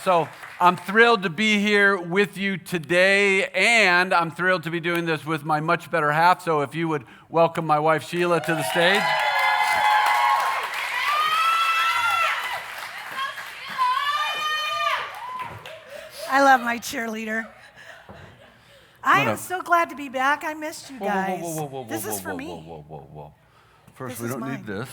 So I'm thrilled to be here with you today, and I'm thrilled to be doing this with my much better half. So if you would welcome my wife Sheila to the stage. I love my cheerleader. I am so glad to be back. I missed you guys. This is for me. Whoa. First, This we is don't mine. need this.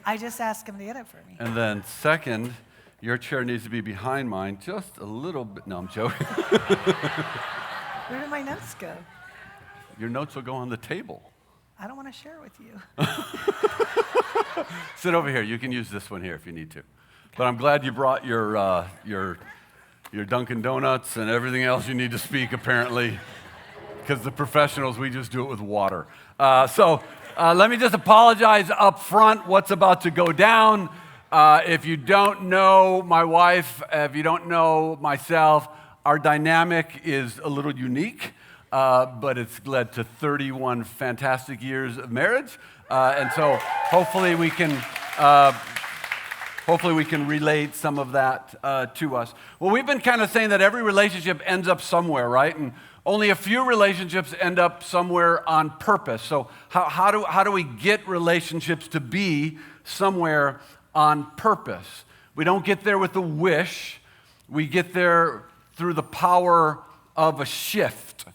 I just asked him to get it for me. And then second, your chair needs to be behind mine just a little bit. No, I'm joking. Where did my notes go? Your notes will go on the table. I don't want to share with you. Sit over here. You can use this one here if you need to. But I'm glad you brought your Dunkin' Donuts and everything else you need to speak, apparently, because the professionals, we just do it with water. So let me just apologize up front what's about to go down. If you don't know my wife, if you don't know myself, our dynamic is a little unique, but it's led to 31 fantastic years of marriage. And so hopefully we can relate some of that to us. Well, we've been kind of saying that every relationship ends up somewhere, right? And only a few relationships end up somewhere on purpose. So how do we get relationships to be somewhere on purpose? We don't get there with a wish. We get there through the power of a shift,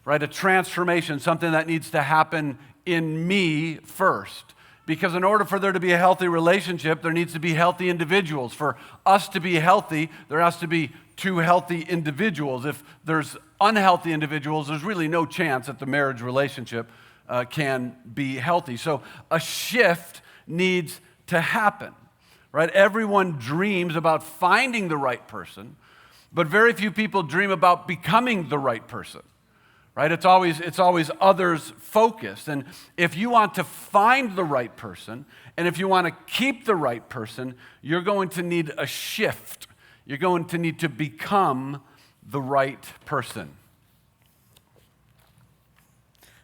right? A transformation, something that needs to happen in me first. Because in order for there to be a healthy relationship, there needs to be healthy individuals. For us to be healthy, there has to be two healthy individuals. If there's unhealthy individuals, there's really no chance that the marriage relationship can be healthy. So a shift needs to happen, right? Everyone dreams about finding the right person, but very few people dream about becoming the right person. Right? It's always others focused. And if you want to find the right person, and if you want to keep the right person, you're going to need a shift. You're going to need to become the right person.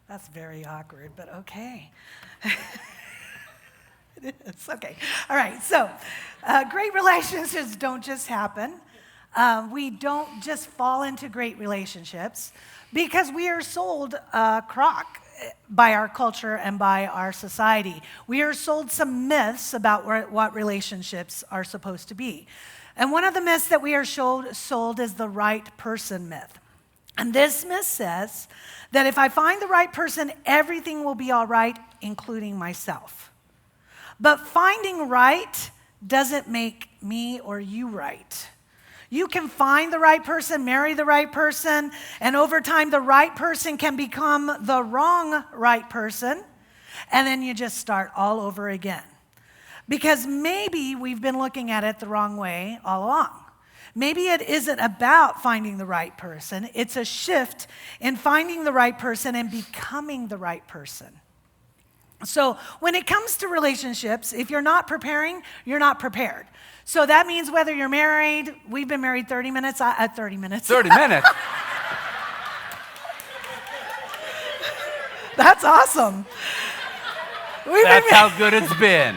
That's very awkward, but okay. It is. Okay. All right. So great relationships don't just happen. We don't just fall into great relationships because we are sold crock by our culture and by our society. We are sold some myths about what relationships are supposed to be. And one of the myths that we are sold is the right person myth. And this myth says that if I find the right person, everything will be all right, including myself. But finding right doesn't make me or you right. You can find the right person, marry the right person, and over time the right person can become the wrong right person, and then you just start all over again. Because maybe we've been looking at it the wrong way all along. Maybe it isn't about finding the right person, it's a shift in finding the right person and becoming the right person. So when it comes to relationships, if you're not preparing, you're not prepared. So that means whether you're married, we've been married 30 minutes. 30 minutes. 30 minutes? That's awesome. That's how good it's been.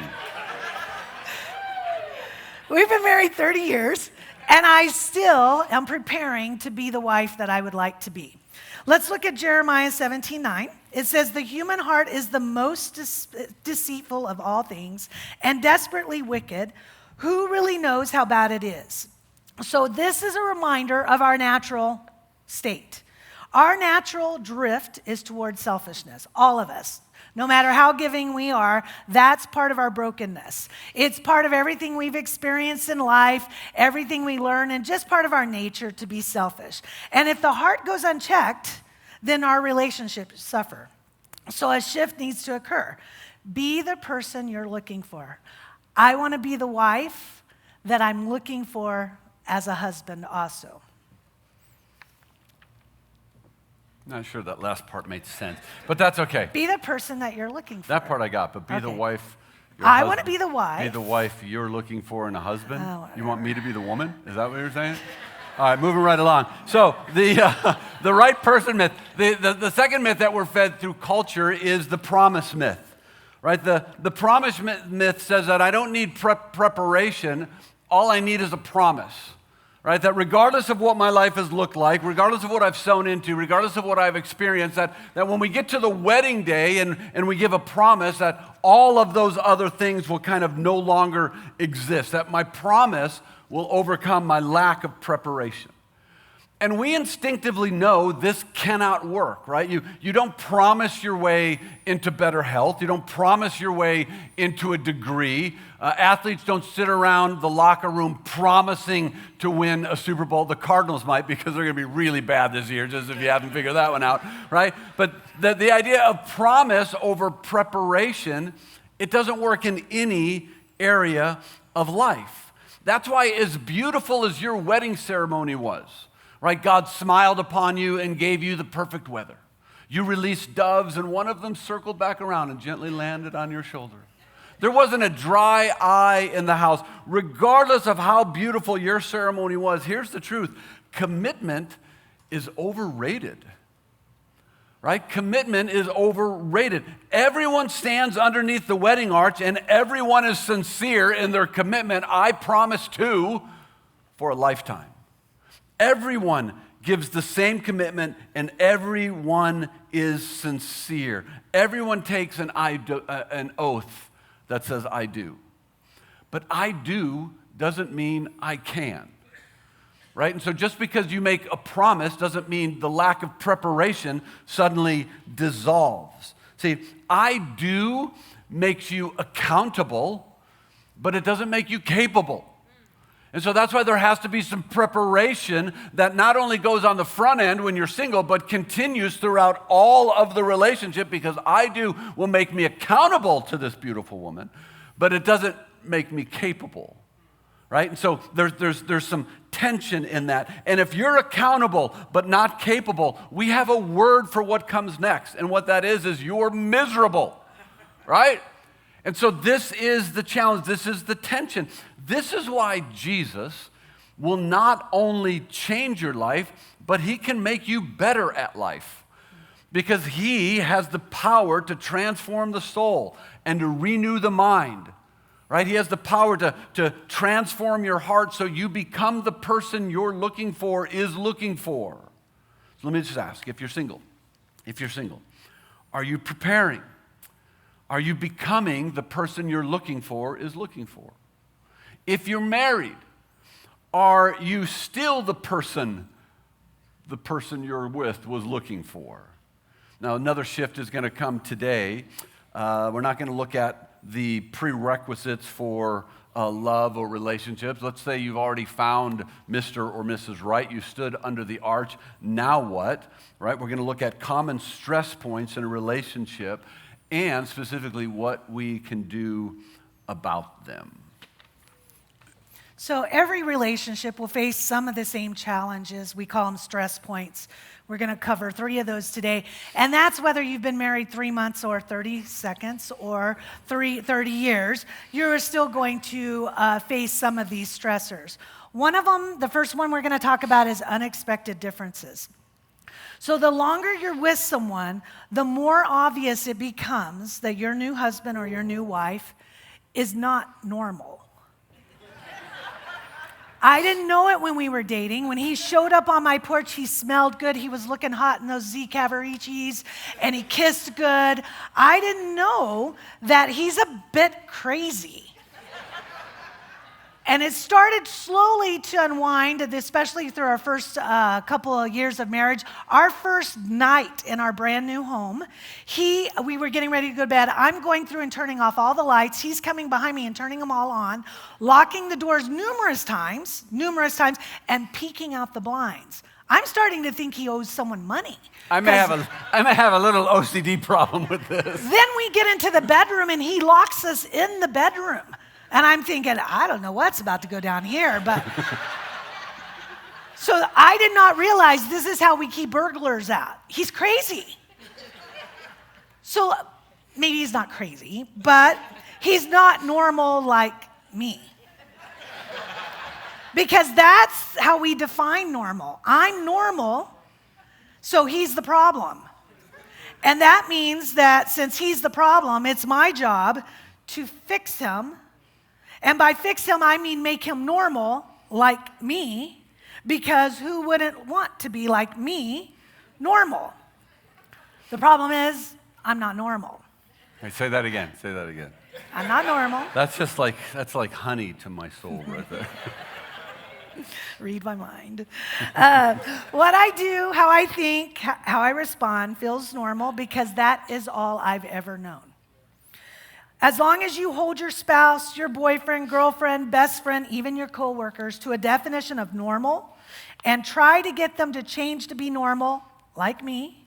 We've been married 30 years, and I still am preparing to be the wife that I would like to be. Let's look at Jeremiah 17:9. It says, the human heart is the most deceitful of all things and desperately wicked. Who really knows how bad it is? So this is a reminder of our natural state. Our natural drift is towards selfishness, all of us. No matter how giving we are, that's part of our brokenness. It's part of everything we've experienced in life, everything we learn, and just part of our nature to be selfish. And if the heart goes unchecked, then our relationships suffer. So a shift needs to occur. Be the person you're looking for. I want to be the wife that I'm looking for as a husband also. Not sure that last part made sense, but that's okay. Be the person that you're looking for. That part I got, but be the wife. I want to be the wife. Be the wife you're looking for in a husband? Oh, you want me to be the woman? Is that what you're saying? All right, moving right along. So the right person myth. The second myth that we're fed through culture is the promise myth. right? The promise myth says that I don't need preparation. All I need is a promise, right? That regardless of what my life has looked like, regardless of what I've sown into, regardless of what I've experienced, that when we get to the wedding day and we give a promise, that all of those other things will kind of no longer exist, that my promise will overcome my lack of preparation. And we instinctively know this cannot work, right? You don't promise your way into better health. You don't promise your way into a degree. Athletes don't sit around the locker room promising to win a Super Bowl. The Cardinals might, because they're going to be really bad this year, just if you haven't figured that one out, right? But the idea of promise over preparation, it doesn't work in any area of life. That's why, as beautiful as your wedding ceremony was, right? God smiled upon you and gave you the perfect weather. You released doves, and one of them circled back around and gently landed on your shoulder. There wasn't a dry eye in the house. Regardless of how beautiful your ceremony was, here's the truth. Commitment is overrated, right? Commitment is overrated. Everyone stands underneath the wedding arch, and everyone is sincere in their commitment. I promise to for a lifetime. Everyone gives the same commitment, and everyone is sincere. Everyone takes an oath that says, I do. But I do doesn't mean I can, right? And so just because you make a promise doesn't mean the lack of preparation suddenly dissolves. See, I do makes you accountable, but it doesn't make you capable. And so that's why there has to be some preparation that not only goes on the front end when you're single, but continues throughout all of the relationship, because I do will make me accountable to this beautiful woman, but it doesn't make me capable, right? And so there's some tension in that. And if you're accountable but not capable, we have a word for what comes next. And what that is you're miserable, right? And so this is the challenge. This is the tension. This is why Jesus will not only change your life, but he can make you better at life. Because he has the power to transform the soul and to renew the mind, right? He has the power to transform your heart so you become the person you're looking for is looking for. So let me just ask, if you're single, are you preparing? Are you becoming the person you're looking for is looking for? If you're married, are you still the person you're with was looking for? Now, another shift is going to come today. We're not going to look at the prerequisites for love or relationships. Let's say you've already found Mr. or Mrs. Right. You stood under the arch. Now what? Right? We're going to look at common stress points in a relationship and specifically what we can do about them. So every relationship will face some of the same challenges. We call them stress points. We're going to cover 3 of those today. And that's whether you've been married 3 months or 30 seconds or 30 years, you're still going to face some of these stressors. One of them, the first one we're going to talk about, is unexpected differences. So the longer you're with someone, the more obvious it becomes that your new husband or your new wife is not normal. I didn't know it when we were dating. When he showed up on my porch, he smelled good. He was looking hot in those Z Cavaricis, and he kissed good. I didn't know that he's a bit crazy. And it started slowly to unwind, especially through our first couple of years of marriage. Our first night in our brand new home, we were getting ready to go to bed. I'm going through and turning off all the lights. He's coming behind me and turning them all on, locking the doors numerous times, and peeking out the blinds. I'm starting to think he owes someone money. I may have a little OCD problem with this. Then we get into the bedroom, and he locks us in the bedroom. And I'm thinking, I don't know what's about to go down here, but... So I did not realize this is how we keep burglars out. He's crazy. So maybe he's not crazy, but he's not normal like me. Because that's how we define normal. I'm normal, so he's the problem. And that means that since he's the problem, it's my job to fix him. And by fix him, I mean make him normal, like me, because who wouldn't want to be like me, normal? The problem is, I'm not normal. Hey, say that again. Say that again. I'm not normal. That's like honey to my soul right there. Read my mind. What I do, how I think, how I respond feels normal because that is all I've ever known. As long as you hold your spouse, your boyfriend, girlfriend, best friend, even your coworkers to a definition of normal and try to get them to change to be normal, like me,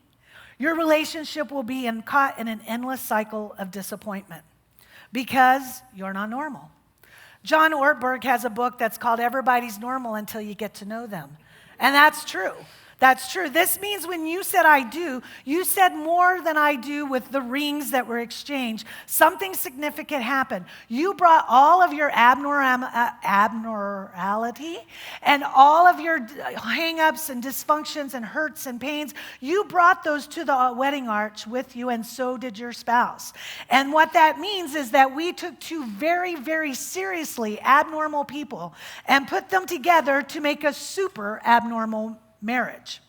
your relationship will be caught in an endless cycle of disappointment because you're not normal. John Ortberg has a book that's called Everybody's Normal Until You Get to Know Them. And that's true. That's true. This means when you said I do, you said more than I do with the rings that were exchanged. Something significant happened. You brought all of your abnormality and all of your hang-ups and dysfunctions and hurts and pains. You brought those to the wedding arch with you, and so did your spouse. And what that means is that we took two very, very seriously abnormal people and put them together to make a super abnormal marriage.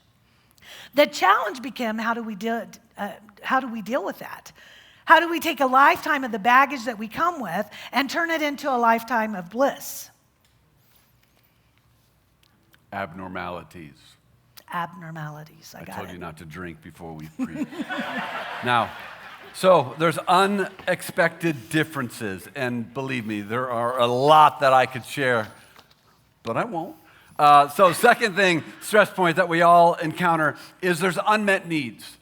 The challenge became, how do we deal with that? How do we take a lifetime of the baggage that we come with and turn it into a lifetime of bliss? Abnormalities. Abnormalities. I told it. you not to drink before we preach. Now, so there's unexpected differences, and believe me, there are a lot that I could share, but I won't. So second thing, stress point that we all encounter is there's unmet needs,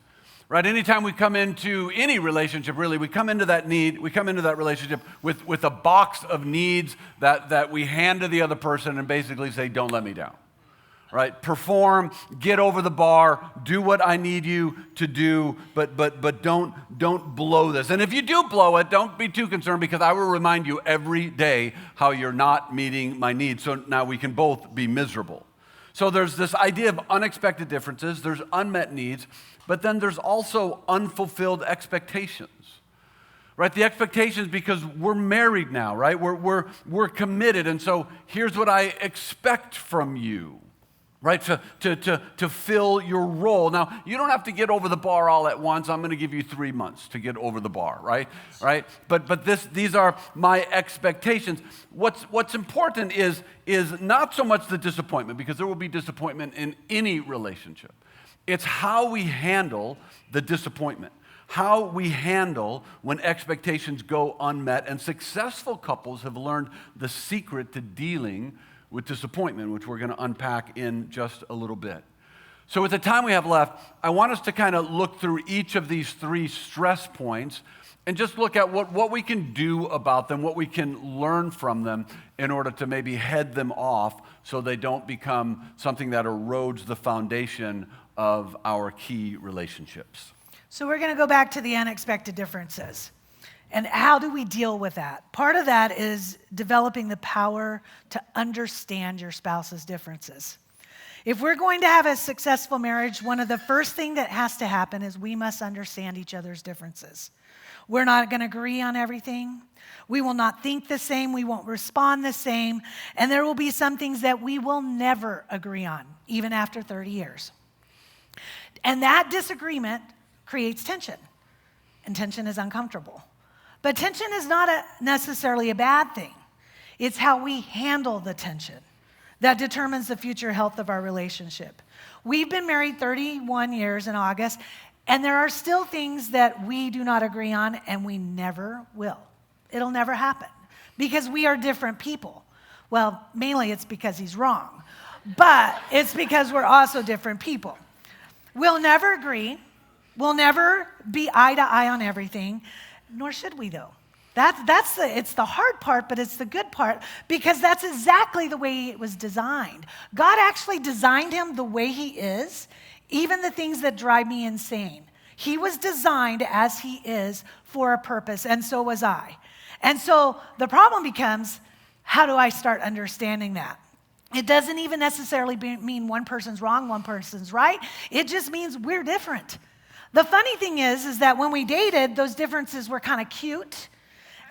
right? Anytime we come into any relationship, really, we come into that relationship with a box of needs that we hand to the other person and basically say, don't let me down, right? Perform, get over the bar, do what I need you to do, but don't blow this. And if you do blow it, don't be too concerned because I will remind you every day how you're not meeting my needs. So now we can both be miserable. So there's this idea of unexpected differences, there's unmet needs, but then there's also unfulfilled expectations. Right, the expectations because we're married now, right? We're committed, and so here's what I expect from you. Right, to fill your role. Now, you don't have to get over the bar all at once. I'm going to give you 3 months to get over the bar, right? But these are my expectations. What's important is not so much the disappointment, because there will be disappointment in any relationship. It's how we handle the disappointment, how we handle when expectations go unmet. And successful couples have learned the secret to dealing with disappointment, which we're going to unpack in just a little bit. So with the time we have left, I want us to kind of look through each of these 3 stress points and just look at what we can do about them, what we can learn from them in order to maybe head them off so they don't become something that erodes the foundation of our key relationships. So we're going to go back to the unexpected differences. And how do we deal with that? Part of that is developing the power to understand your spouse's differences. If we're going to have a successful marriage, one of the first things that has to happen is we must understand each other's differences. We're not going to agree on everything. We will not think the same. We won't respond the same. And there will be some things that we will never agree on, even after 30 years. And that disagreement creates tension. And tension is uncomfortable. But tension is not necessarily a bad thing. It's how we handle the tension that determines the future health of our relationship. We've been married 31 years in August, and there are still things that we do not agree on, and we never will. It'll never happen because we are different people. Well, mainly it's because he's wrong, but it's because we're also different people. We'll never agree. We'll never be eye to eye on everything. Nor should we, though. It's the hard part, but it's the good part because that's exactly the way it was designed. God actually designed him the way he is, even the things that drive me insane. He was designed as he is for a purpose, and so was I. And so the problem becomes, how do I start understanding that? It doesn't even necessarily mean one person's wrong, one person's right. It just means we're different. The funny thing is that when we dated, those differences were kind of cute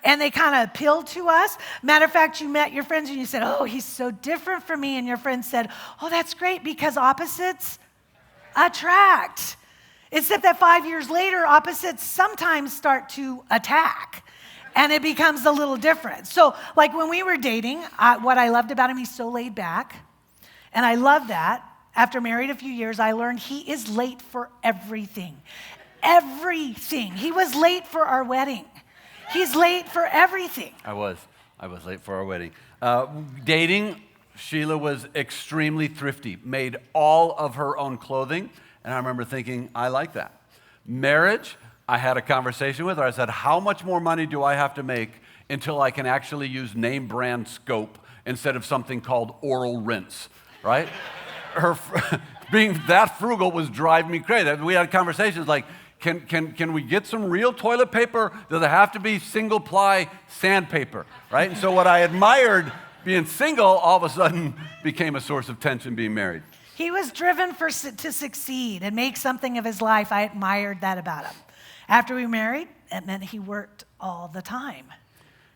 and they kind of appealed to us. Matter of fact, you met your friends and you said, oh, he's so different from me. And your friend said, oh, that's great because opposites attract. Except that 5 years later, opposites sometimes start to attack. And it becomes a little different. So like when we were dating, what I loved about him, he's so laid back. And I love that. After married a few years, I learned he is late for everything. Everything. He was late for our wedding. He's late for everything. I was late for our wedding. Dating, Sheila was extremely thrifty, made all of her own clothing. And I remember thinking, I like that. Marriage, I had a conversation with her. I said, how much more money do I have to make until I can actually use name brand Scope instead of something called Oral Rinse, right? Her being that frugal was driving me crazy. We had conversations like, can we get some real toilet paper? Does it have to be single ply sandpaper, right? And so what I admired being single all of a sudden became a source of tension being married. He was driven to succeed and make something of his life. I admired that about him. After we were married, it meant he worked all the time.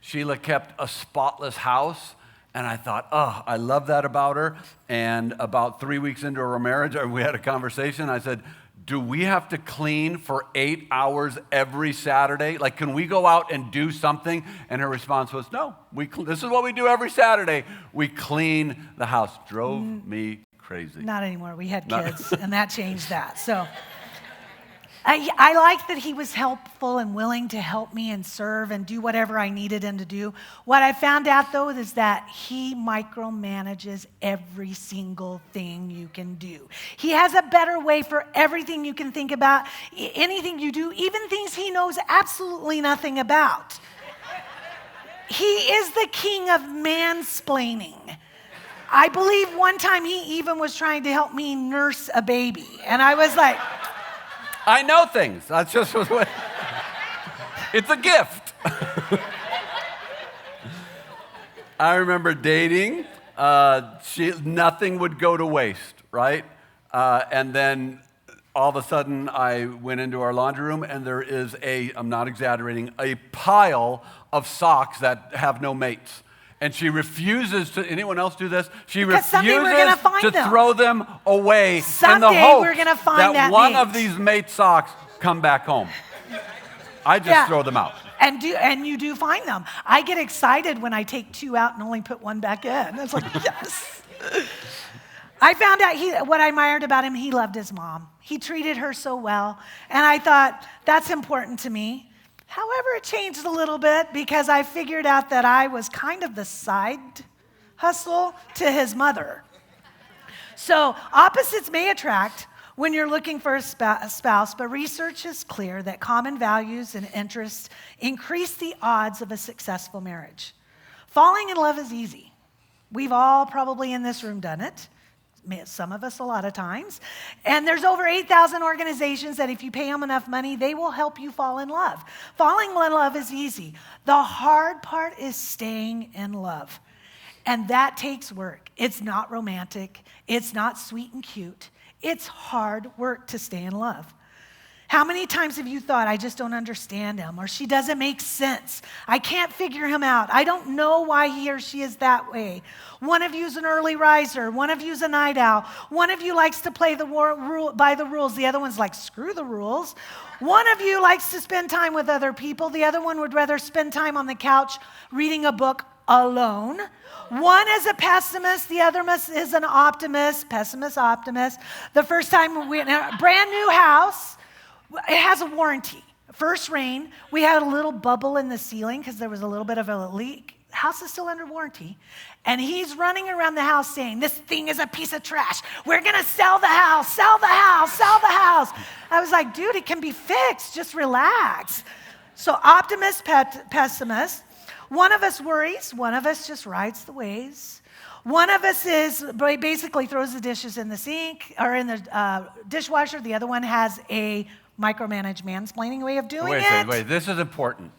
Sheila kept a spotless house. And I thought, oh, I love that about her. And about 3 weeks into our marriage, we had a conversation. I said, do we have to clean for 8 hours every Saturday? Like, can we go out and do something? And her response was, no, this is what we do every Saturday. We clean the house. Drove me crazy. Not anymore. We had kids, and that changed that. So I liked that he was helpful and willing to help me and serve and do whatever I needed him to do. What I found out, though, is that he micromanages every single thing you can do. He has a better way for everything you can think about, anything you do, even things he knows absolutely nothing about. He is the king of mansplaining. I believe one time he even was trying to help me nurse a baby. And I was like, I know things. That's just what it's a gift. I remember dating. Nothing would go to waste, right? And then all of a sudden I went into our laundry room and there is I'm not exaggerating, a pile of socks that have no mates. And she refuses to, anyone else do this? She because refuses to throw them away in the someday hope we're gonna find that one of these mate socks come back home. I just throw them out. And you do find them. I get excited when I take 2 out and only put 1 back in. It's like, yes. I found out what I admired about him, he loved his mom. He treated her so well. And I thought, that's important to me. However, it changed a little bit because I figured out that I was kind of the side hustle to his mother. So opposites may attract when you're looking for a spouse, but research is clear that common values and interests increase the odds of a successful marriage. Falling in love is easy. We've all probably in this room done it. Some of us a lot of times. And there's over 8,000 organizations that if you pay them enough money, they will help you fall in love. Falling in love is easy. The hard part is staying in love. And that takes work. It's not romantic. It's not sweet and cute. It's hard work to stay in love. How many times have you thought, I just don't understand him, or she doesn't make sense? I can't figure him out. I don't know why he or she is that way. One of you's an early riser. One of you's a night owl. One of you likes to play by the rules. The other one's like, screw the rules. One of you likes to spend time with other people. The other one would rather spend time on the couch reading a book alone. One is a pessimist, the other is an optimist, pessimist, optimist. The first time we in a brand new house, it has a warranty. First rain, we had a little bubble in the ceiling because there was a little bit of a leak. House is still under warranty. And he's running around the house saying, this thing is a piece of trash. We're going to sell the house, sell the house, sell the house. I was like, dude, it can be fixed. Just relax. So optimist, pessimist. One of us worries. One of us just rides the waves. One of us basically throws the dishes in the sink or in the dishwasher. The other one has a micromanage mansplaining way of doing it. Wait, this is important.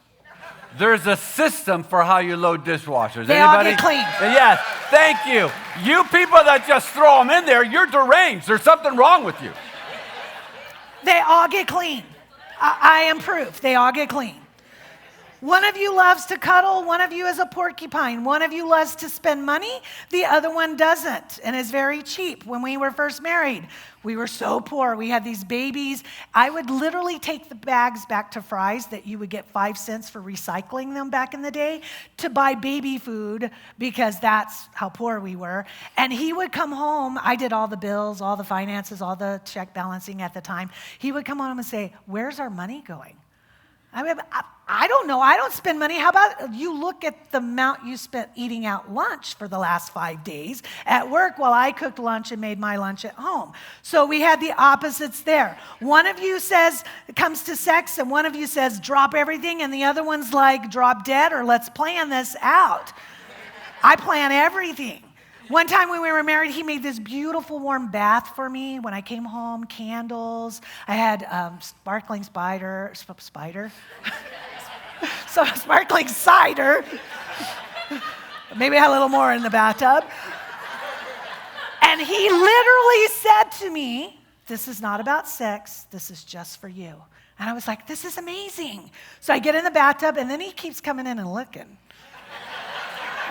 There's a system for how you load dishwashers. They all get cleaned. Yes, thank you. You people that just throw them in there, you're deranged. There's something wrong with you. They all get clean. I am proof. They all get clean. One of you loves to cuddle. One of you is a porcupine. One of you loves to spend money. The other one doesn't and is very cheap. When we were first married, we were so poor. We had these babies. I would literally take the bags back to Fry's that you would get 5 cents for recycling them back in the day to buy baby food because that's how poor we were. And he would come home. I did all the bills, all the finances, all the check balancing at the time. He would come home and say, "Where's our money going?" I don't know. I don't spend money. How about you look at the amount you spent eating out lunch for the last 5 days at work while I cooked lunch and made my lunch at home. So we had the opposites there. One of you says, it comes to sex, and one of you says, drop everything, and the other one's like, drop dead, or let's plan this out. I plan everything. One time when we were married, he made this beautiful warm bath for me. When I came home, candles. I had sparkling spider. So sparkling cider. Maybe I had a little more in the bathtub. And he literally said to me, "This is not about sex. This is just for you." And I was like, "This is amazing." So I get in the bathtub, and then he keeps coming in and looking.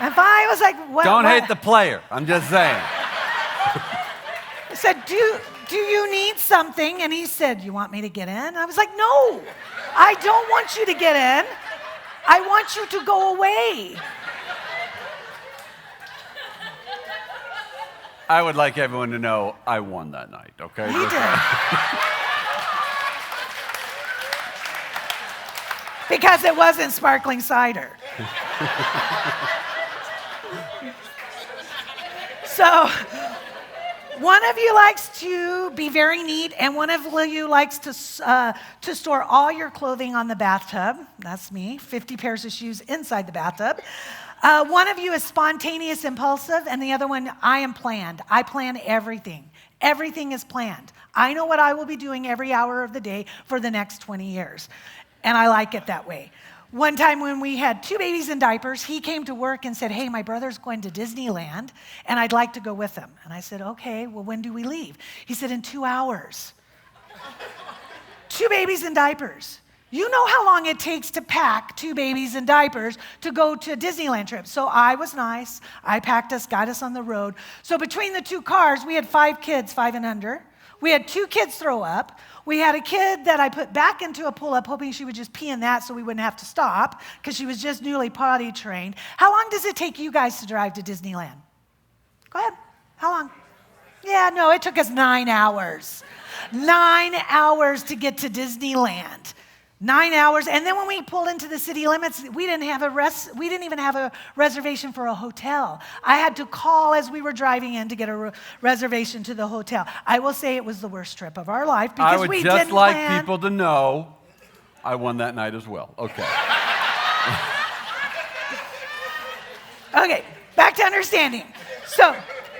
And I was like, "What?" Don't hate the player. I'm just saying. I said, do you need something? And he said, "You want me to get in?" I was like, "No, I don't want you to get in. I want you to go away." I would like everyone to know I won that night, okay? He did. Because it wasn't sparkling cider. So, one of you likes to be very neat, and one of you likes to store all your clothing on the bathtub. That's me. 50 pairs of shoes inside the bathtub. One of you is spontaneous, impulsive, and the other one, I am planned. I plan everything. Everything is planned. I know what I will be doing every hour of the day for the next 20 years, and I like it that way. One time when we had 2 babies in diapers, he came to work and said, "Hey, my brother's going to Disneyland, and I'd like to go with him." And I said, "Okay, well, when do we leave?" He said, "In 2 hours." 2 babies in diapers. You know how long it takes to pack 2 babies in diapers to go to a Disneyland trip. So I was nice. I packed us, got us on the road. So between the 2 cars, we had 5 kids, 5 and under. We had 2 kids throw up. We had a kid that I put back into a pull-up, hoping she would just pee in that so we wouldn't have to stop, because she was just newly potty trained. How long does it take you guys to drive to Disneyland? Go ahead. How long? Yeah, no, it took us 9 hours. 9 hours to get to Disneyland. 9 hours, and then when we pulled into the city limits, we didn't even have a reservation for a hotel. I had to call as we were driving in to get a reservation to the hotel. I will say it was the worst trip of our life because we didn't plan. I would just like people to know I won that night as well. Okay. Okay, back to understanding. So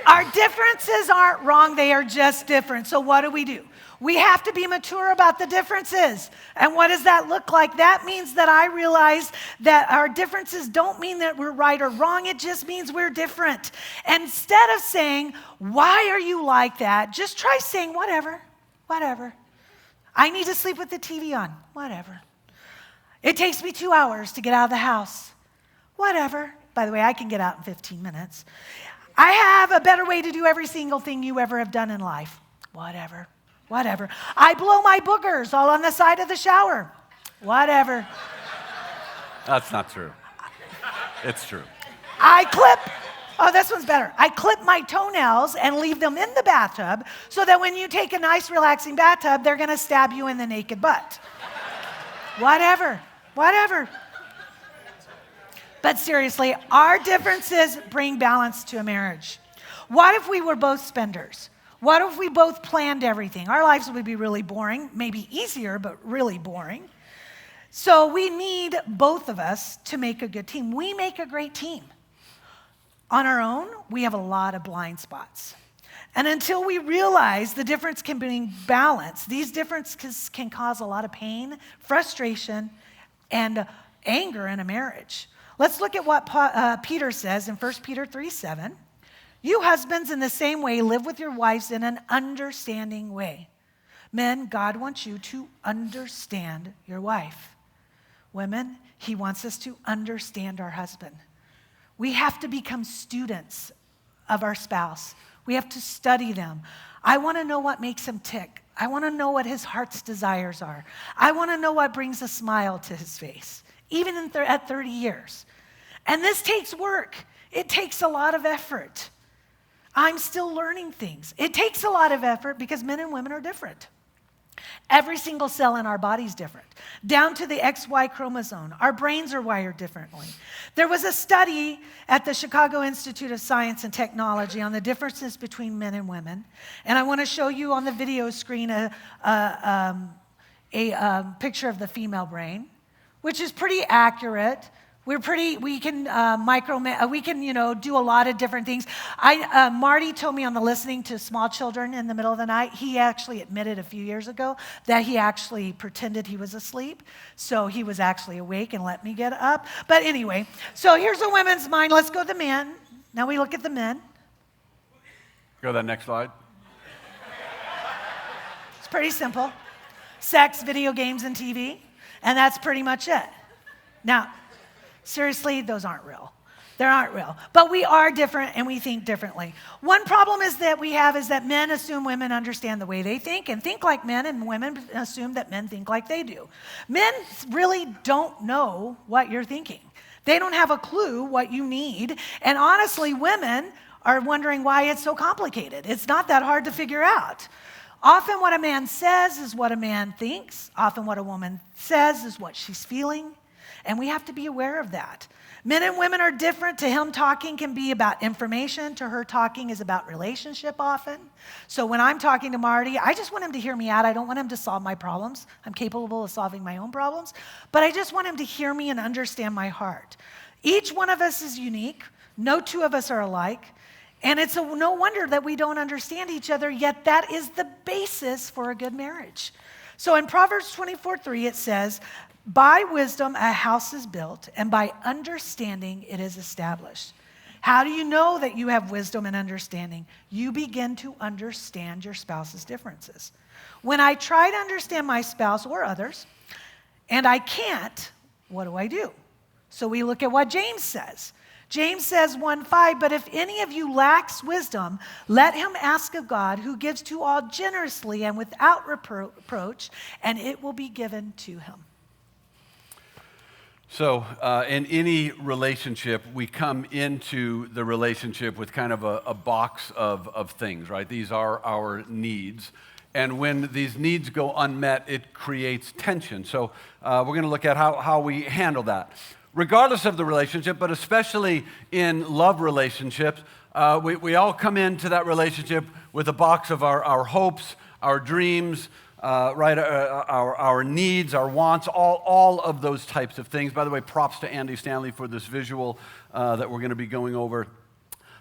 our differences aren't wrong, they are just different. So what do? We have to be mature about the differences. And what does that look like? That means that I realize that our differences don't mean that we're right or wrong. It just means we're different. And instead of saying, "Why are you like that?" just try saying, whatever. I need to sleep with the TV on. Whatever. It takes me 2 hours to get out of the house. Whatever. By the way, I can get out in 15 minutes. I have a better way to do every single thing you ever have done in life. Whatever. I blow my boogers all on the side of the shower. Whatever. That's not true. It's true. This one's better. I clip my toenails and leave them in the bathtub so that when you take a nice, relaxing bathtub, they're going to stab you in the naked butt. Whatever. But seriously, our differences bring balance to a marriage. What if we were both spenders? What if we both planned everything? Our lives would be really boring, maybe easier, but really boring. So we need both of us to make a good team. We make a great team. On our own, we have a lot of blind spots. And until we realize the difference can bring balance, these differences can cause a lot of pain, frustration, and anger in a marriage. Let's look at what Peter says in 1 Peter 3:7. "You husbands in the same way live with your wives in an understanding way, Men, God wants you to understand your wife. Women, he wants us to understand our husband. We have to become students of our spouse. We have to study them. I want to know what makes him tick. I want to know what his heart's desires are. I want to know what brings a smile to his face, even at 30 years. And this takes work. It takes a lot of effort. I'm still learning things. It takes a lot of effort because men and women are different. Every single cell in our body is different, down to the XY chromosome. Our brains are wired differently. There was a study at the Chicago Institute of Science and Technology on the differences between men and women. And I want to show you on the video screen a picture of the female brain, which is pretty accurate. We can do a lot of different things. Marty told me on the listening to small children in the middle of the night, he actually admitted a few years ago that he actually pretended he was asleep. So he was actually awake and let me get up. But anyway, so here's a women's mind. Let's go to the men. Now we look at the men. Go to that next slide. It's pretty simple. Sex, video games, and TV. And that's pretty much it. Now, seriously, those aren't real. They aren't real. But we are different and we think differently. One problem is that men assume women understand the way they think and think like men, and women assume that men think like they do. Men really don't know what you're thinking. They don't have a clue what you need. And honestly, women are wondering why it's so complicated. It's not that hard to figure out. Often what a man says is what a man thinks. Often what a woman says is what she's feeling. And we have to be aware of that. Men and women are different. To him, talking can be about information. To her, talking is about relationship often. So when I'm talking to Marty, I just want him to hear me out. I don't want him to solve my problems. I'm capable of solving my own problems. But I just want him to hear me and understand my heart. Each one of us is unique. No two of us are alike. And it's no wonder that we don't understand each other, yet that is the basis for a good marriage. So in Proverbs 24:3, it says, by wisdom a house is built, and by understanding it is established. How do you know that you have wisdom and understanding? You begin to understand your spouse's differences. When I try to understand my spouse or others, and I can't, what do? So we look at what James says. James says 1:5, but if any of you lacks wisdom, let him ask of God, who gives to all generously and without reproach, and it will be given to him. So in any relationship, we come into the relationship with kind of a box of things, right? These are our needs. And when these needs go unmet, it creates tension. So we're going to look at how we handle that. Regardless of the relationship, but especially in love relationships, we all come into that relationship with a box of our hopes, our dreams, our needs, our wants, all of those types of things. By the way, props to Andy Stanley for this visual that we're going to be going over.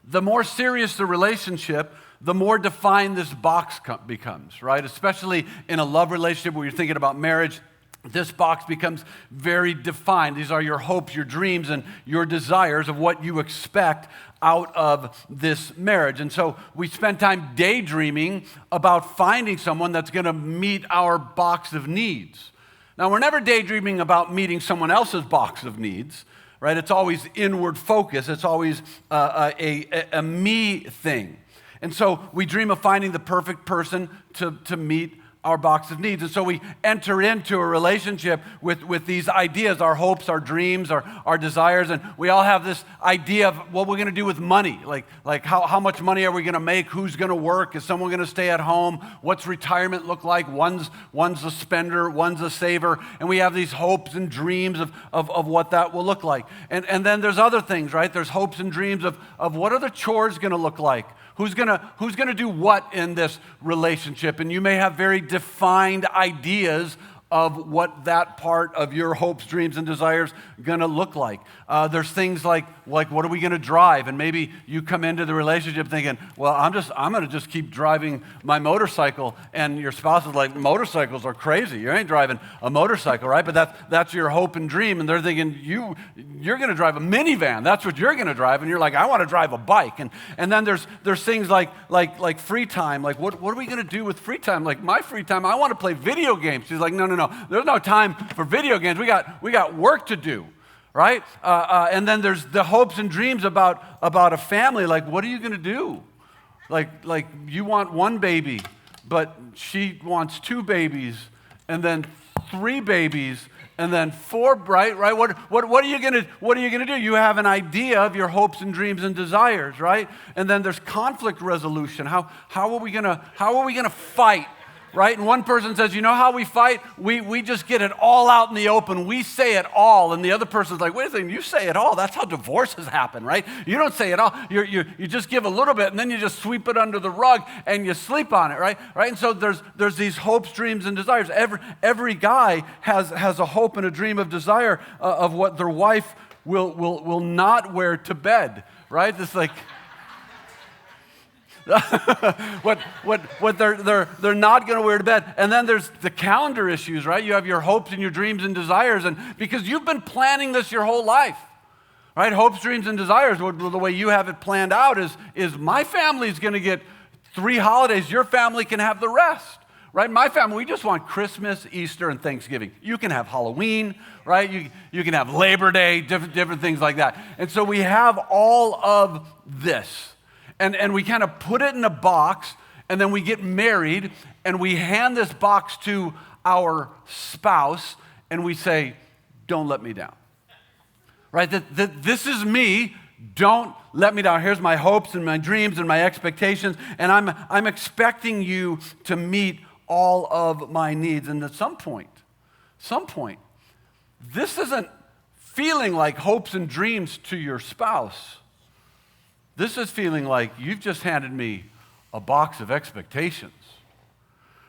The more serious the relationship, the more defined this box becomes, right? Especially in a love relationship where you're thinking about marriage, this box becomes very defined. These are your hopes, your dreams, and your desires of what you expect out of this marriage. And so we spend time daydreaming about finding someone that's going to meet our box of needs. Now, we're never daydreaming about meeting someone else's box of needs, right? It's always inward focus. It's always a me thing. And so we dream of finding the perfect person to meet our box of needs. And so we enter into a relationship with these ideas, our hopes, our dreams, our desires, and we all have this idea of what we're going to do with money. Like how much money are we going to make? Who's going to work? Is someone going to stay at home? What's retirement look like? One's a spender, one's a saver, and we have these hopes and dreams of what that will look like. And then there's other things, right? There's hopes and dreams of what are the chores going to look like? Who's gonna do what in this relationship? And you may have very defined ideas of what that part of your hopes, dreams, and desires going to look like. There's things like what are we going to drive? And maybe you come into the relationship thinking, well, I'm going to just keep driving my motorcycle, and your spouse is like, motorcycles are crazy. You ain't driving a motorcycle, right? But that's your hope and dream, and they're thinking you're going to drive a minivan. That's what you're going to drive, and you're like, I want to drive a bike. And then there's things like free time. Like what are we going to do with free time? Like my free time, I want to play video games. She's like, no. There's no time for video games. We got work to do, right? And then there's the hopes and dreams about a family. Like, what are you going to do? Like you want one baby, but she wants 2 babies, and then 3 babies, and then 4. Right? What are you gonna do? You have an idea of your hopes and dreams and desires, right? And then there's conflict resolution. How are we gonna fight? Right? And one person says, you know how we fight? We just get it all out in the open. We say it all. And the other person's like, wait a second, you say it all. That's how divorces happen, right? You don't say it all. You just give a little bit, and then you just sweep it under the rug and you sleep on it, right? And so there's these hopes, dreams, and desires. Every guy has a hope and a dream of desire of what their wife will not wear to bed, right? It's like what they're not going to wear to bed. And then there's the calendar issues, right? You have your hopes and your dreams and desires, and because you've been planning this your whole life, right? Hopes, dreams, and desires, the way you have it planned out is my family's going to get 3 holidays. Your family can have the rest, right? My family, we just want Christmas, Easter, and Thanksgiving. You can have Halloween, right? You can have Labor Day, different things like that. And so we have all of this. And we kind of put it in a box, and then we get married, and we hand this box to our spouse, and we say, don't let me down. Right? This is me. Don't let me down. Here's my hopes and my dreams and my expectations, and I'm expecting you to meet all of my needs. And at some point, this isn't feeling like hopes and dreams to your spouse. This is feeling like you've just handed me a box of expectations,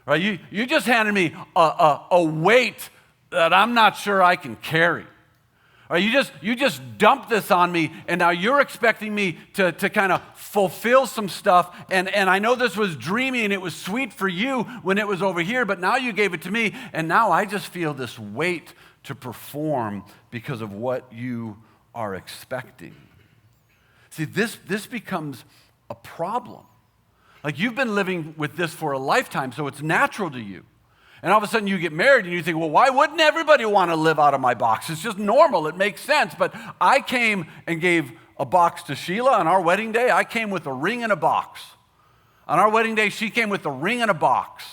right? You just handed me a weight that I'm not sure I can carry. Right? You just dumped this on me, and now you're expecting me to kind of fulfill some stuff. And I know this was dreamy and it was sweet for you when it was over here, but now you gave it to me, and now I just feel this weight to perform because of what you are expecting. See, this becomes a problem. Like you've been living with this for a lifetime, so it's natural to you. And all of a sudden you get married and you think, well, why wouldn't everybody want to live out of my box? It's just normal. It makes sense. But I came and gave a box to Sheila on our wedding day. I came with a ring and a box. On our wedding day, she came with a ring and a box.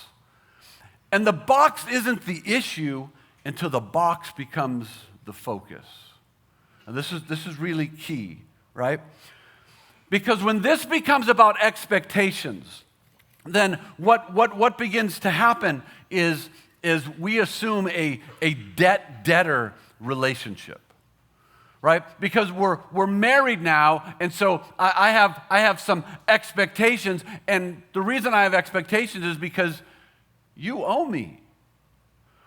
And the box isn't the issue until the box becomes the focus. And this is really key, right? Because when this becomes about expectations, then what begins to happen is we assume a debt-debtor relationship, right? Because we're married now, and so I have some expectations, and the reason I have expectations is because you owe me.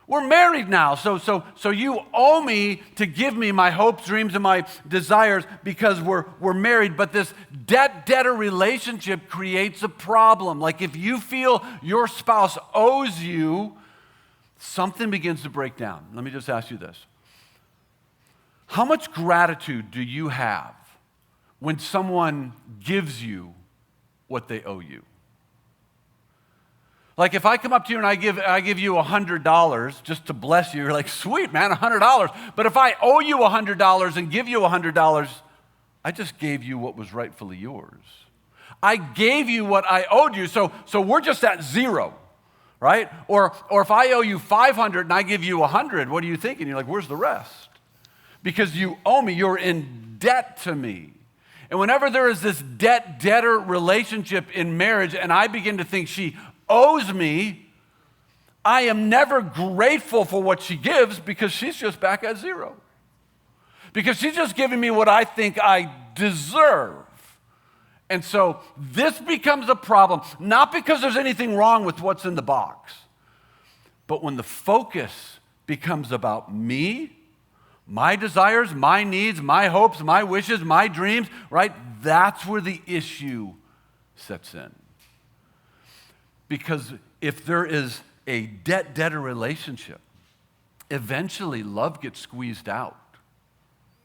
We're married now, so you owe me to give me my hopes, dreams, and my desires because we're married. But this debt-debtor relationship creates a problem. Like if you feel your spouse owes you, something begins to break down. Let me just ask you this. How much gratitude do you have when someone gives you what they owe you? Like if I come up to you and I give you $100 just to bless you, you're like, sweet, man, $100. But if I owe you $100 and give you $100, I just gave you what was rightfully yours. I gave you what I owed you, so we're just at zero, right? Or if I owe you $500 and I give you $100, what are you thinking? You're like, where's the rest? Because you owe me, you're in debt to me. And whenever there is this debt-debtor relationship in marriage and I begin to think she owes me, I am never grateful for what she gives because she's just back at zero. Because she's just giving me what I think I deserve. And so this becomes a problem, not because there's anything wrong with what's in the box, but when the focus becomes about me, my desires, my needs, my hopes, my wishes, my dreams, right? That's where the issue sets in. Because if there is a debt-debtor relationship, eventually love gets squeezed out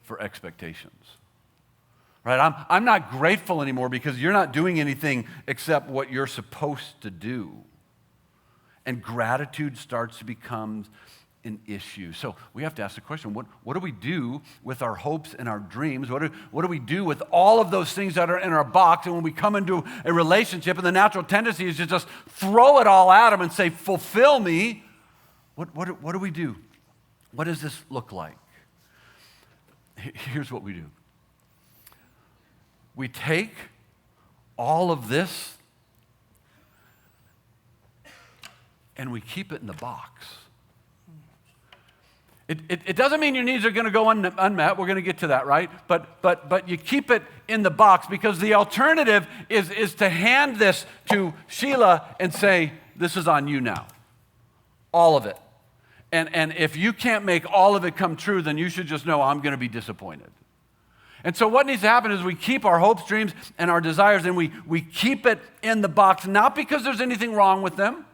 for expectations. Right? I'm not grateful anymore because you're not doing anything except what you're supposed to do. And gratitude starts to become an issue. So we have to ask the question, what do we do with our hopes and our dreams? What do we do with all of those things that are in our box? And when we come into a relationship, and the natural tendency is to just throw it all at them and say, fulfill me, what do we do? What does this look like? Here's what we do. We take all of this and we keep it in the box. It doesn't mean your needs are going to go unmet. We're going to get to that, right? But you keep it in the box because the alternative is to hand this to Sheila and say, this is on you now. All of it. And if you can't make all of it come true, then you should just know I'm going to be disappointed. And so what needs to happen is we keep our hopes, dreams, and our desires, and we keep it in the box, not because there's anything wrong with them,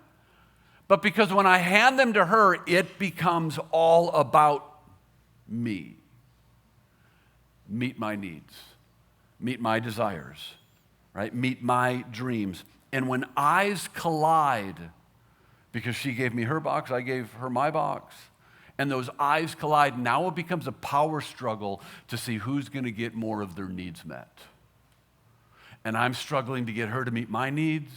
but because when I hand them to her, it becomes all about me. Meet my needs, meet my desires, right? Meet my dreams. And when eyes collide, because she gave me her box, I gave her my box, and those eyes collide, now it becomes a power struggle to see who's going to get more of their needs met. And I'm struggling to get her to meet my needs,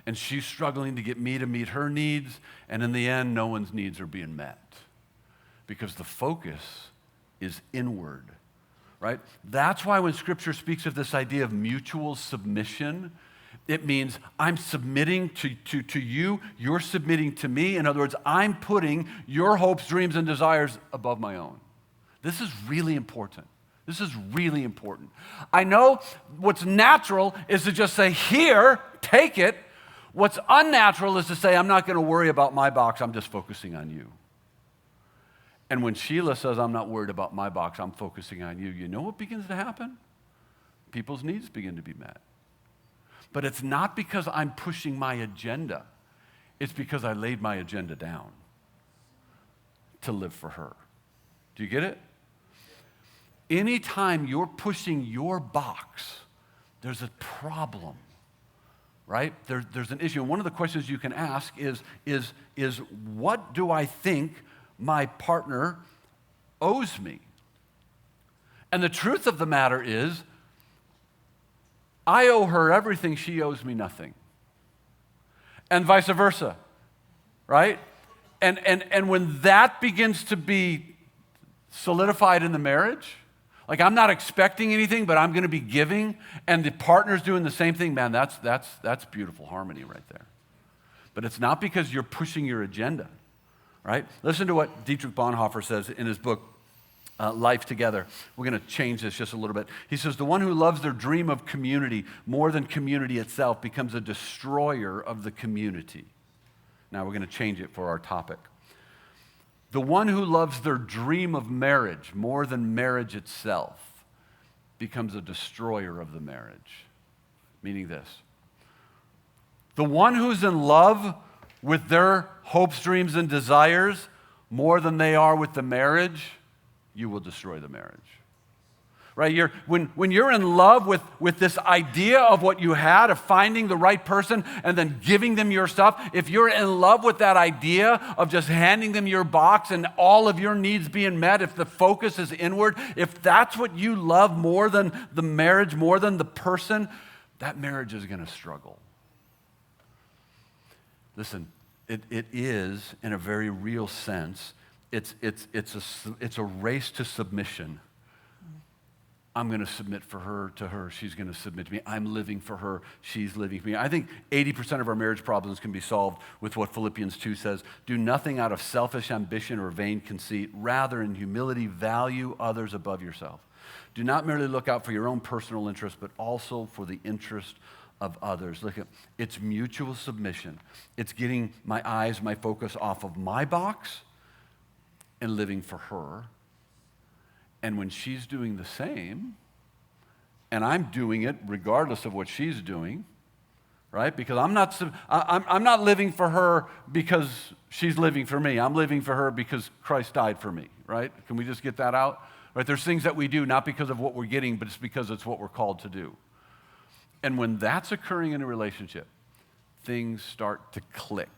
and she's struggling to get me to meet her needs, and in the end, no one's needs are being met because the focus is inward, right? That's why when Scripture speaks of this idea of mutual submission, it means I'm submitting to you, you're submitting to me. In other words, I'm putting your hopes, dreams, and desires above my own. This is really important. This is really important. I know what's natural is to just say, here, take it. What's unnatural is to say, I'm not going to worry about my box, I'm just focusing on you. And when Sheila says, I'm not worried about my box, I'm focusing on you, you know what begins to happen? People's needs begin to be met. But it's not because I'm pushing my agenda. It's because I laid my agenda down to live for her. Do you get it? Anytime you're pushing your box, there's a problem, right? There's an issue. And one of the questions you can ask is what do I think my partner owes me? And the truth of the matter is, I owe her everything, she owes me nothing. And vice versa, right? And when that begins to be solidified in the marriage, like I'm not expecting anything, but I'm going to be giving, and the partner's doing the same thing, man, that's beautiful harmony right there. But it's not because you're pushing your agenda, right? Listen to what Dietrich Bonhoeffer says in his book, Life Together. We're going to change this just a little bit. He says, the one who loves their dream of community more than community itself becomes a destroyer of the community. Now we're going to change it for our topic. The one who loves their dream of marriage more than marriage itself becomes a destroyer of the marriage. Meaning this. The one who's in love with their hopes, dreams, and desires more than they are with the marriage, you will destroy the marriage. Right? When you're in love with this idea of what you had, of finding the right person and then giving them your stuff, if you're in love with that idea of just handing them your box and all of your needs being met, if the focus is inward, if that's what you love more than the marriage, more than the person, that marriage is going to struggle. Listen, it is, in a very real sense, it's a race to submission. I'm going to submit to her, she's going to submit to me. I'm living for her, she's living for me. I think 80% of our marriage problems can be solved with what Philippians 2 says. Do nothing out of selfish ambition or vain conceit. Rather, in humility, value others above yourself. Do not merely look out for your own personal interest, but also for the interest of others. Look, it's mutual submission. It's getting my eyes, my focus off of my box and living for her. And when she's doing the same, and I'm doing it regardless of what she's doing, right? Because I'm not living for her because she's living for me. I'm living for her because Christ died for me, right? Can we just get that out? Right? There's things that we do not because of what we're getting, but it's because it's what we're called to do. And when that's occurring in a relationship, things start to click,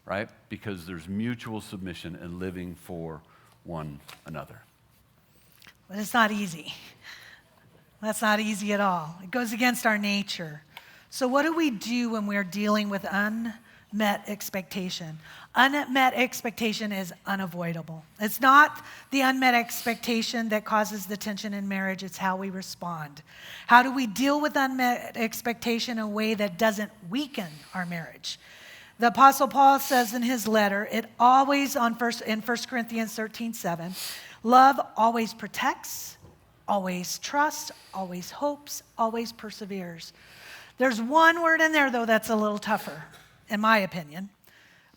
right? Because there's mutual submission and living for one another. But it's not easy. That's not easy at all. It goes against our nature. So what do we do when we're dealing with unmet expectation? Unmet expectation is unavoidable. It's not the unmet expectation that causes the tension in marriage, it's how we respond. How do we deal with unmet expectation in a way that doesn't weaken our marriage? The Apostle Paul says in his letter, in 1 Corinthians 13:7, love always protects, always trusts, always hopes, always perseveres. There's one word in there, though, that's a little tougher, in my opinion.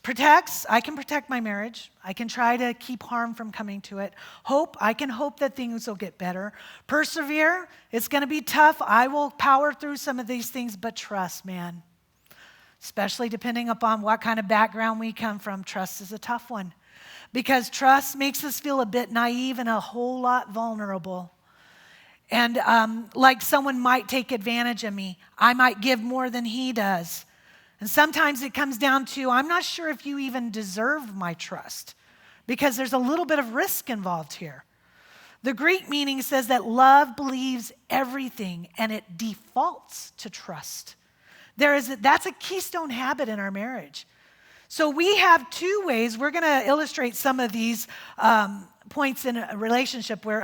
Protects, I can protect my marriage. I can try to keep harm from coming to it. Hope, I can hope that things will get better. Persevere, it's going to be tough. I will power through some of these things, but trust, man. Especially depending upon what kind of background we come from, trust is a tough one. Because trust makes us feel a bit naive and a whole lot vulnerable. And like someone might take advantage of me. I might give more than he does. And sometimes it comes down to, I'm not sure if you even deserve my trust, because there's a little bit of risk involved here. The Greek meaning says that love believes everything and it defaults to trust. That's a keystone habit in our marriage. So we have two ways. We're going to illustrate some of these points in a relationship where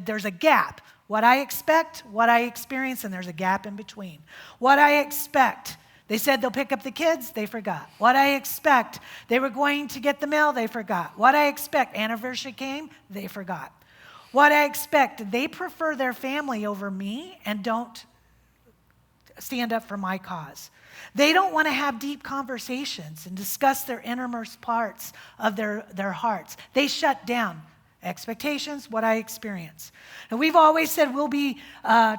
there's a gap. What I expect, what I experience, and there's a gap in between. What I expect. They said they'll pick up the kids, they forgot. What I expect, they were going to get the mail, they forgot. What I expect, anniversary came, they forgot. What I expect, they prefer their family over me and don't stand up for my cause. They don't want to have deep conversations and discuss their innermost parts of their hearts. They shut down. Expectations, what I experience. And we've always said we'll be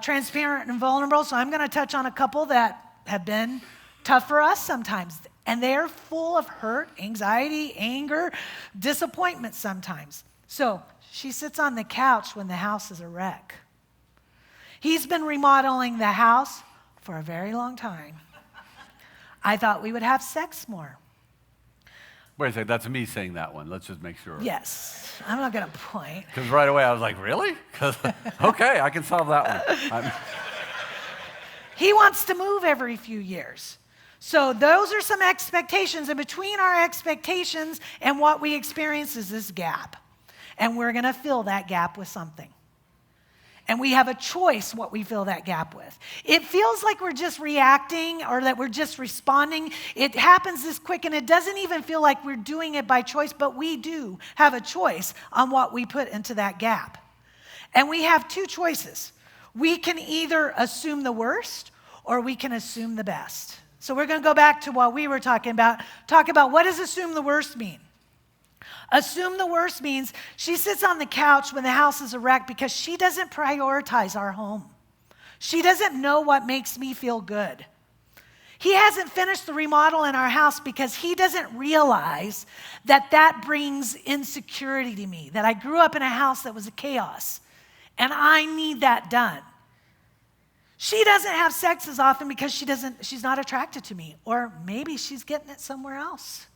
transparent and vulnerable, so I'm going to touch on a couple that have been tough for us sometimes. And they're full of hurt, anxiety, anger, disappointment sometimes. So she sits on the couch when the house is a wreck. He's been remodeling the house for a very long time. I thought we would have sex more. Wait a second, that's me saying that one. Let's just make sure. Yes, I'm not going to point. Because right away I was like, really? Okay, I can solve that one. He wants to move every few years. So those are some expectations. And between our expectations and what we experience is this gap. And we're going to fill that gap with something. And we have a choice what we fill that gap with. It feels like we're just reacting or that we're just responding. It happens this quick and it doesn't even feel like we're doing it by choice, but we do have a choice on what we put into that gap. And we have two choices. We can either assume the worst or we can assume the best. So we're going to go back to what we were talking about. Talk about what does assume the worst mean? Assume the worst means she sits on the couch when the house is a wreck because she doesn't prioritize our home. She doesn't know what makes me feel good. He hasn't finished the remodel in our house because he doesn't realize that brings insecurity to me, that I grew up in a house that was a chaos, and I need that done. She doesn't have sex as often because she's not attracted to me, or maybe she's getting it somewhere else.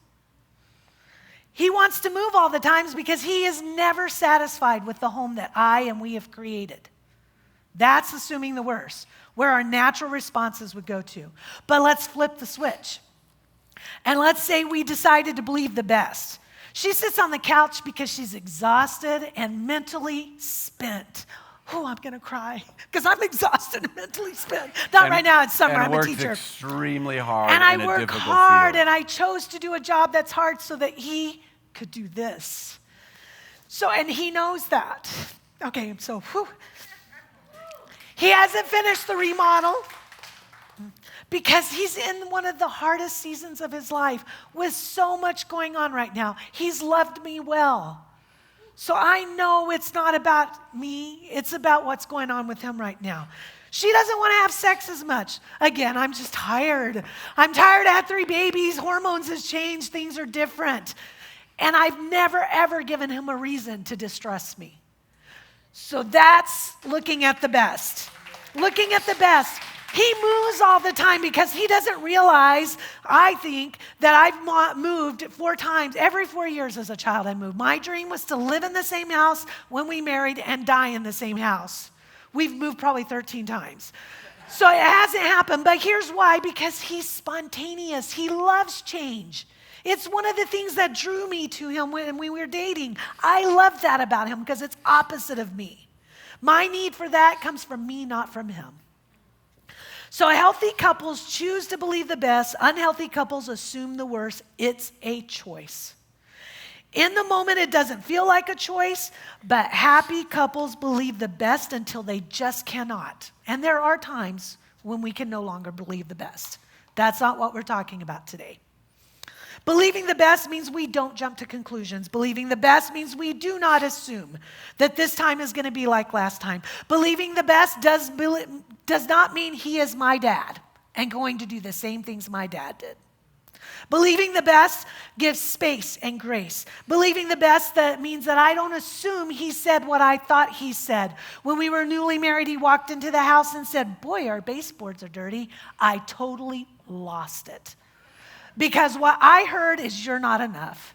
He wants to move all the times because he is never satisfied with the home that I and we have created. That's assuming the worst, where our natural responses would go to. But let's flip the switch. And let's say we decided to believe the best. She sits on the couch because she's exhausted and mentally spent. Oh, I'm going to cry because I'm exhausted and mentally spent. Not right now, it's summer, I'm a teacher. And works extremely hard and I in a work difficult hard, field. and I chose to do a job that's hard so that he could do this. So, and he knows that. Okay, so, he hasn't finished the remodel because he's in one of the hardest seasons of his life with so much going on right now. He's loved me well. So I know it's not about me. It's about what's going on with him right now. She doesn't want to have sex as much. Again, I'm just tired. I'm tired. I had 3 babies. Hormones has changed. Things are different. And I've never, ever given him a reason to distrust me. So that's looking at the best. Looking at the best. He moves all the time because he doesn't realize, I think, that I've moved 4 times. Every 4 years as a child I moved. My dream was to live in the same house when we married and die in the same house. We've moved probably 13 times. So it hasn't happened, but here's why. Because he's spontaneous. He loves change. It's one of the things that drew me to him when we were dating. I love that about him because it's opposite of me. My need for that comes from me, not from him. So healthy couples choose to believe the best. Unhealthy couples assume the worst. It's a choice. In the moment, it doesn't feel like a choice, but happy couples believe the best until they just cannot. And there are times when we can no longer believe the best. That's not what we're talking about today. Believing the best means we don't jump to conclusions. Believing the best means we do not assume that this time is going to be like last time. Believing the best does not mean he is my dad and going to do the same things my dad did. Believing the best gives space and grace. Believing the best, that means that I don't assume he said what I thought he said. When we were newly married, he walked into the house and said, "Boy, our baseboards are dirty." I totally lost it. Because what I heard is, "You're not enough.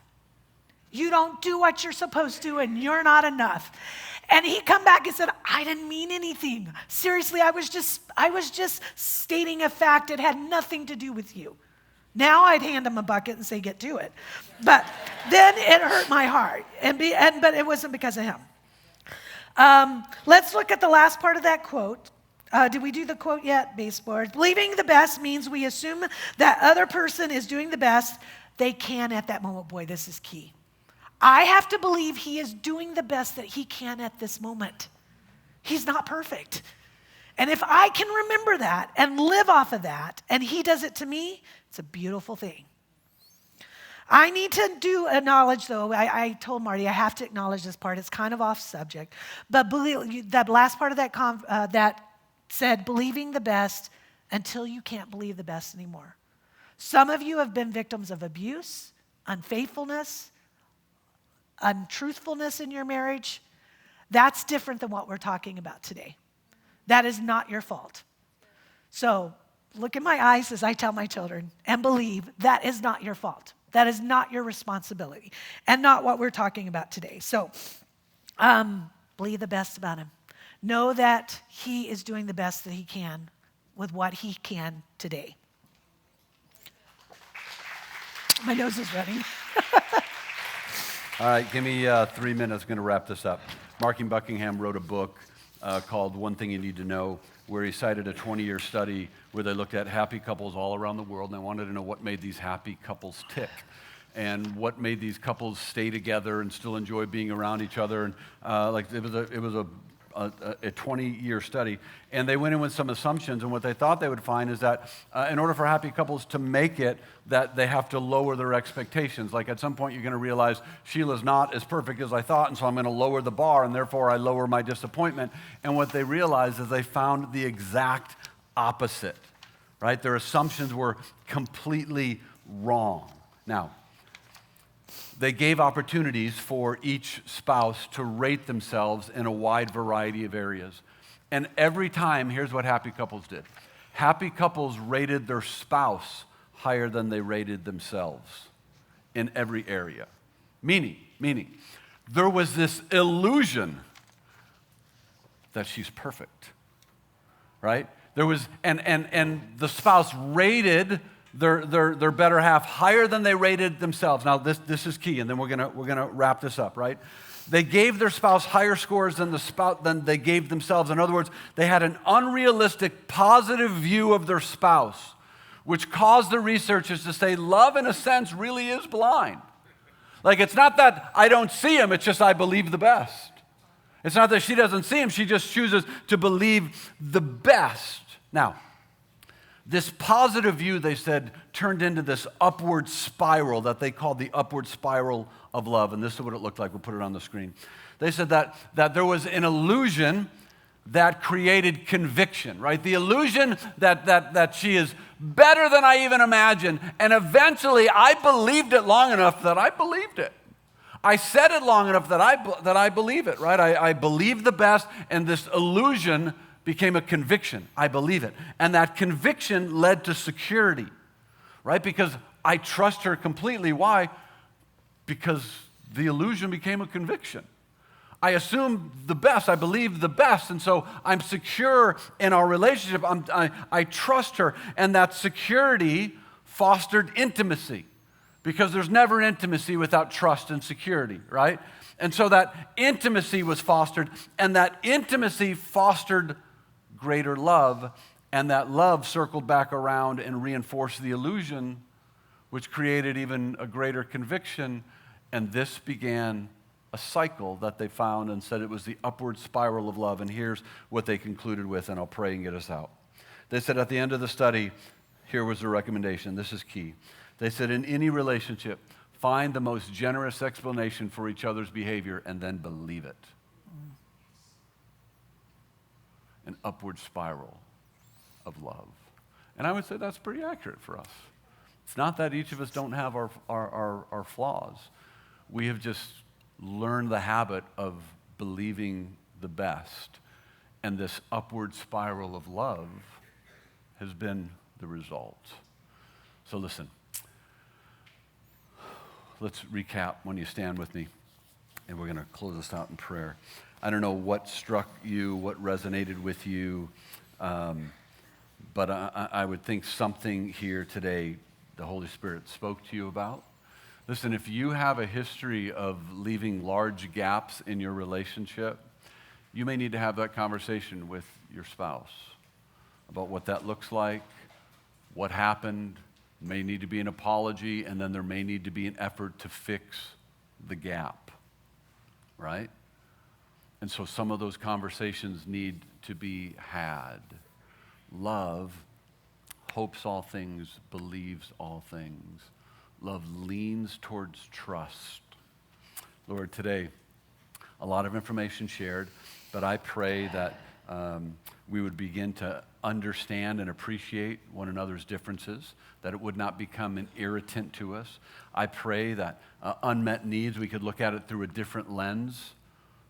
You don't do what you're supposed to, and you're not enough." And he come back and said, "I didn't mean anything. Seriously, I was just stating a fact. It had nothing to do with you." Now I'd hand him a bucket and say, "Get to it." But then it hurt my heart, but it wasn't because of him. Let's look at the last part of that quote. Did we do the quote yet? Baseboards. Believing the best means we assume that other person is doing the best they can at that moment. Boy, this is key. I have to believe he is doing the best that he can at this moment. He's not perfect. And if I can remember that and live off of that, and he does it to me, it's a beautiful thing. I need to acknowledge, though, I told Marty I have to acknowledge this part. It's kind of off subject. But that last part of that said, believing the best until you can't believe the best anymore. Some of you have been victims of abuse, unfaithfulness, untruthfulness in your marriage. That's different than what we're talking about today. That is not your fault. So look in my eyes as I tell my children and believe that is not your fault. That is not your responsibility and not what we're talking about today. So believe the best about him. Know that he is doing the best that he can with what he can today. My nose is running. All right, give me 3 minutes. I'm going to wrap this up. Marking Buckingham wrote a book called One Thing You Need to Know, where he cited a 20-year study where they looked at happy couples all around the world, and they wanted to know what made these happy couples tick and what made these couples stay together and still enjoy being around each other. And it was a 20-year study, and they went in with some assumptions, and what they thought they would find is that in order for happy couples to make it, that they have to lower their expectations. Like at some point you're going to realize Sheila's not as perfect as I thought, and so I'm going to lower the bar, and therefore I lower my disappointment. And what they realized is they found the exact opposite, right? Their assumptions were completely wrong. Now, they gave opportunities for each spouse to rate themselves in a wide variety of areas. And every time, here's what happy couples did. Happy couples rated their spouse higher than they rated themselves in every area. Meaning, there was this illusion that she's perfect, right? There was, and the spouse rated their better half higher than they rated themselves. Now this is key, and then we're gonna wrap this up, right? They gave their spouse higher scores than they gave themselves. In other words, they had an unrealistic positive view of their spouse, which caused the researchers to say love, in a sense, really is blind. Like, it's not that I don't see him, it's just I believe the best. It's not that she doesn't see him, she just chooses to believe the best. Now, this positive view, they said, turned into this upward spiral that they called the upward spiral of love. And this is what it looked like. We'll put it on the screen. They said that there was an illusion that created conviction, right? The illusion that she is better than I even imagined. And eventually I believed it long enough that I believed it. I said it long enough that I believe it, right? I believe the best, and this illusion became a conviction. I believe it. And that conviction led to security, right? Because I trust her completely. Why? Because the illusion became a conviction. I assume the best. I believe the best. And so I'm secure in our relationship. I trust her. And that security fostered intimacy, because there's never intimacy without trust and security, right? And so that intimacy was fostered, and that intimacy fostered greater love, and that love circled back around and reinforced the illusion, which created even a greater conviction. And this began a cycle that they found and said it was the upward spiral of love. And here's what they concluded with, and I'll pray and get us out. They said at the end of the study, here was the recommendation. This is key. They said, in any relationship, find the most generous explanation for each other's behavior and then believe it. An upward spiral of love. And I would say that's pretty accurate for us. It's not that each of us don't have our flaws. We have just learned the habit of believing the best. And this upward spiral of love has been the result. So listen, let's recap when you stand with me. And we're going to close this out in prayer. I don't know what struck you, what resonated with you, but I would think something here today the Holy Spirit spoke to you about. Listen, if you have a history of leaving large gaps in your relationship, you may need to have that conversation with your spouse about what that looks like, what happened. May need to be an apology, and then there may need to be an effort to fix the gap, right? And so some of those conversations need to be had. Love hopes all things, believes all things. Love leans towards trust. Lord, today, a lot of information shared, but I pray that we would begin to understand and appreciate one another's differences, that it would not become an irritant to us. I pray that unmet needs, we could look at it through a different lens,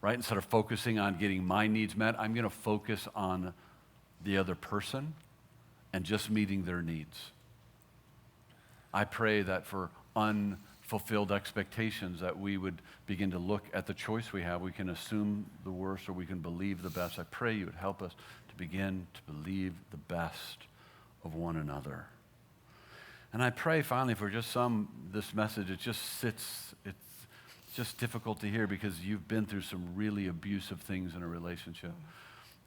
right? Instead of focusing on getting my needs met, I'm going to focus on the other person and just meeting their needs. I pray that for unfulfilled expectations, that we would begin to look at the choice we have. We can assume the worst or we can believe the best. I pray you would help us to begin to believe the best of one another. And I pray finally for just this message, it just sits, it's just difficult to hear because you've been through some really abusive things in a relationship.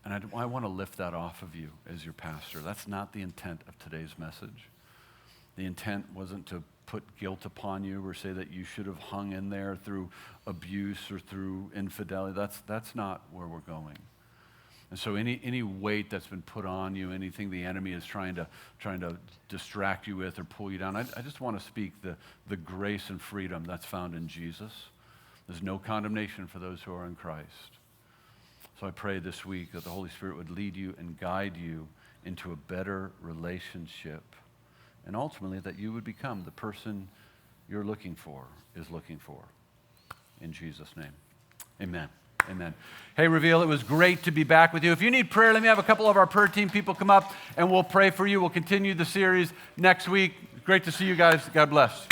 And I want to lift that off of you as your pastor. That's not the intent of today's message. The intent wasn't to put guilt upon you or say that you should have hung in there through abuse or through infidelity. That's not where we're going. And so any weight that's been put on you, anything the enemy is trying to distract you with or pull you down, I just want to speak the grace and freedom that's found in Jesus. There's no condemnation for those who are in Christ. So I pray this week that the Holy Spirit would lead you and guide you into a better relationship. And ultimately that you would become the person you're looking for, is looking for. In Jesus' name, amen. Amen. Hey, Reveal, it was great to be back with you. If you need prayer, let me have a couple of our prayer team people come up and we'll pray for you. We'll continue the series next week. Great to see you guys. God bless.